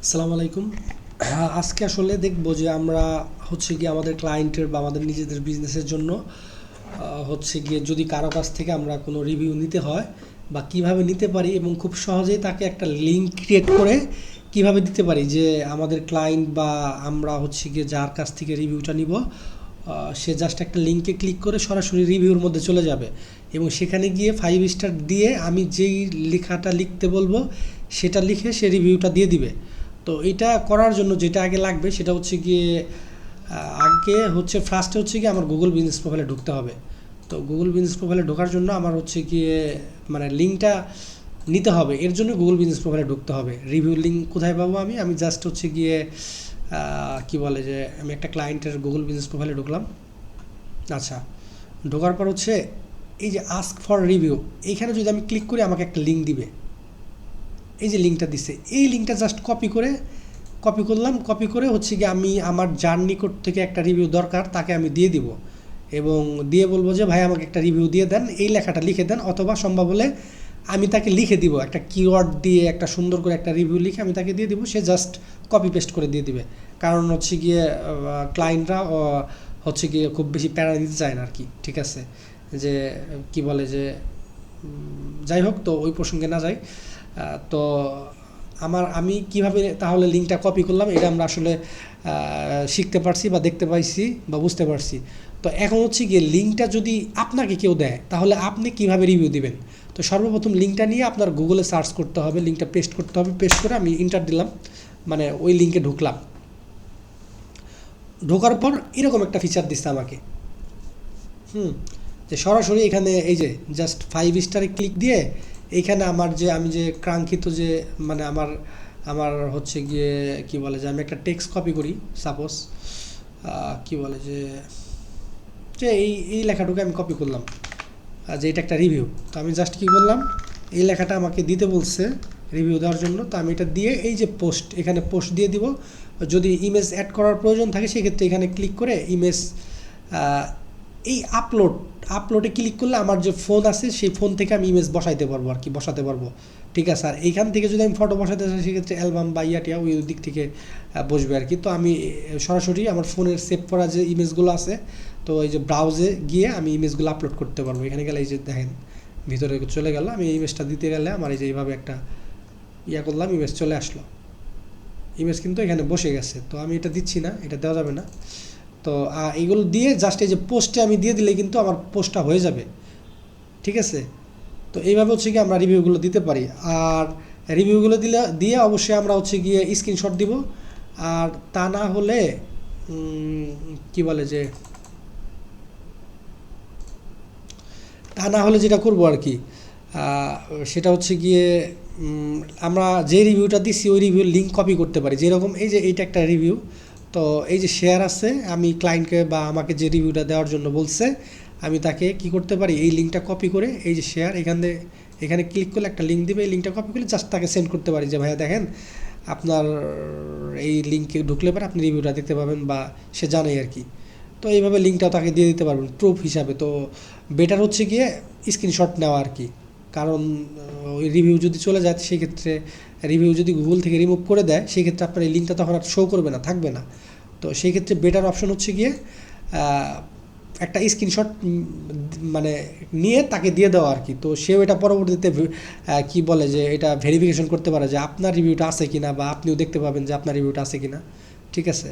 আসসালামু আলাইকুম। আজকে আসলে দেখব যে আমরা হচ্ছে গিয়ে আমাদের ক্লায়েন্টের বা আমাদের নিজেদের বিজনেসের জন্য হচ্ছে গিয়ে যদি কারো কাছ থেকে আমরা কোনো রিভিউ নিতে হয় বা কিভাবে নিতে পারি এবং খুব সহজেই তাকে একটা লিঙ্ক ক্রিয়েট করে কিভাবে দিতে পারি যে আমাদের ক্লায়েন্ট বা আমরা হচ্ছে গিয়ে যার কাছ থেকে রিভিউটা নিব সে জাস্ট একটা লিঙ্কে ক্লিক করে সরাসরি রিভিউর মধ্যে চলে যাবে এবং সেখানে গিয়ে 5 স্টার দিয়ে আমি যেই লেখাটা লিখতে বলবো সেটা লিখে সে রিভিউটা দিয়ে দিবে। তো এটা করার জন্য যেটা আগে লাগবে সেটা হচ্ছে গিয়ে আগে হচ্ছে ফার্স্টে হচ্ছে গিয়ে আমার গুগল বিজনেস প্রোফাইলে ঢুকতে হবে। তো গুগল বিজনেস প্রোফাইলে ঢোকার জন্য আমার হচ্ছে গিয়ে মানে লিঙ্কটা নিতে হবে, এর জন্য গুগল বিজনেস প্রোফাইলে ঢুকতে হবে। রিভিউ লিঙ্ক কোথায় পাবো? আমি জাস্ট হচ্ছে গিয়ে কি বলে যে আমি একটা ক্লায়েন্টের গুগল বিজনেস প্রোফাইলে ঢুকলাম। আচ্ছা, ঢোকার পর হচ্ছে এই যে আস্ক ফর রিভিউ, এইখানে যদি আমি ক্লিক করি আমাকে একটা লিঙ্ক দিবে। এই যে লিঙ্কটা দিছে, এই লিঙ্কটা জাস্ট কপি করলাম। কপি করে হচ্ছে গিয়ে আমি আমার যার নিকট থেকে একটা রিভিউ দরকার তাকে আমি দিয়ে দিব এবং দিয়ে বলবো যে ভাই আমাকে একটা রিভিউ দিয়ে দেন, এই লেখাটা লিখে দেন, অথবা সম্ভব হলে আমি তাকে লিখে দিব একটা কিওয়ার্ড দিয়ে একটা সুন্দর করে একটা রিভিউ লিখে আমি তাকে দিয়ে দিব, সে জাস্ট কপি পেস্ট করে দিয়ে দিবে। কারণ হচ্ছে গিয়ে ক্লায়েন্টরা হচ্ছে গিয়ে খুব বেশি প্যারা দিতে চায় না আর কি, ঠিক আছে? যে কি বলে যে যাই হোক, তো ওই প্রসঙ্গে না যাই। তো আমি কিভাবে তাহলে লিঙ্কটা কপি করলাম এটা আমরা আসলে শিখতে পারছি বা দেখতে পাইছি বা বুঝতে পারছি। তো এখন হচ্ছে গিয়ে লিঙ্কটা যদি আপনাকে কেউ দেয় তাহলে আপনি কিভাবে রিভিউ দিবেন? তো সর্বপ্রথম লিঙ্কটা নিয়ে আপনার গুগলে সার্চ করতে হবে, লিঙ্কটা পেস্ট করতে হবে, পেস্ট করে আমি ইন্টার দিলাম, মানে ওই লিঙ্কে ঢুকলাম। ঢোকার পর এরকম একটা ফিচার দিচ্ছে আমাকে, যে সরাসরি এখানে এই যে জাস্ট 5 স্টারে ক্লিক দিয়ে এইখানে আমার যে আমি যে কাঙ্ক্ষিত যে মানে আমার আমার হচ্ছে গিয়ে কি বলে যে আমি একটা টেক্সট কপি করি, সাপোজ কি বলে যে যে এই লেখাটুকু আমি কপি করলাম, যে এটা একটা রিভিউ। তো আমি জাস্ট কী করলাম, এই লেখাটা আমাকে দিতে বলছে রিভিউ দেওয়ার জন্য, তো আমি এটা দিয়ে এই যে পোস্ট, এখানে পোস্ট দিয়ে দিব। যদি ইমেজ অ্যাড করার প্রয়োজন থাকে সেক্ষেত্রে এখানে ক্লিক করে ইমেজ এই আপলোডে ক্লিক করলে আমার যে ফোন আছে সেই ফোন থেকে আমি ইমেজ বসাইতে পারবো আর কি, বসাতে পারবো, ঠিক আছে? আর এইখান থেকে যদি আমি ফটো বসাতে চাই সেক্ষেত্রে অ্যালবাম বা ইয়াটিয়া ওই দিক থেকে বসবে আর কি। তো আমি সরাসরি আমার ফোনের সেভ করা যে ইমেজগুলো আছে, তো এই যে ব্রাউজে গিয়ে আমি ইমেজগুলো আপলোড করতে পারবো। এখানে গেলে এই যে দেখেন ভিতরে চলে গেল, আমি এই ইমেজটা দিতে গেলে আমার এই যে এইভাবে একটা করলাম, ইমেজ চলে আসলো, ইমেজ কিন্তু এখানে বসে গেছে। তো আমি এটা দিচ্ছি না, এটা দেওয়া যাবে না। তো এইগুলো দিয়ে জাস্ট এই যে পোস্টে আমি দিয়ে দিলে কিন্তু আমার পোস্টটা হয়ে যাবে, ঠিক আছে? তো এইভাবে হচ্ছে গিয়ে আমরা রিভিউগুলো দিতে পারি। আর রিভিউগুলো দিয়ে অবশ্যই আমরা হচ্ছে গিয়ে স্ক্রিনশট দিব। আর তা না হলে কি বলে যে যেটা করব আর কি, সেটা হচ্ছে গিয়ে আমরা যে রিভিউটা দিচ্ছি ওই রিভিউর লিঙ্ক কপি করতে পারি। যেরকম এই যে এইটা একটা রিভিউ, তো এই যে শেয়ার আছে, আমি ক্লায়েন্টকে বা আমাকে যে রিভিউটা দেওয়ার জন্য বলছে আমি তাকে কি করতে পারি, এই লিঙ্কটা কপি করে এই যে শেয়ার, এখানে ক্লিক করলে একটা লিঙ্ক দিবে, এই লিঙ্কটা কপি করলে জাস্ট তাকে সেন্ড করতে পারি যে ভাইয়া দেখেন আপনার এই লিঙ্কে ঢুকলে পরে আপনি রিভিউটা দেখতে পাবেন, বা সে জানাই আর কি। তো এইভাবে লিঙ্কটাও তাকে দিয়ে দিতে পারবেন প্রুফ হিসাবে। তো বেটার হচ্ছে গিয়ে স্ক্রিনশট নেওয়া আর কি, কারণ ওই রিভিউ যদি চলে যায় সেক্ষেত্রে, রিভিউ যদি গুগল থেকে রিমুভ করে দেয় সেক্ষেত্রে আপনার এই লিঙ্কটা তখন আর শো করবে না, থাকবে না। তো সেই ক্ষেত্রে বেটার অপশন হচ্ছে গিয়ে একটা স্ক্রিনশট মানে নিয়ে তাকে দিয়ে দেওয়া আর কি। তো সেও এটা পরবর্তীতে কি বলে যে এটা ভেরিফিকেশন করতে পারে যে আপনার রিভিউটা আছে কিনা, বা আপনিও দেখতে পাবেন যে আপনার রিভিউটা আছে কিনা, ঠিক আছে?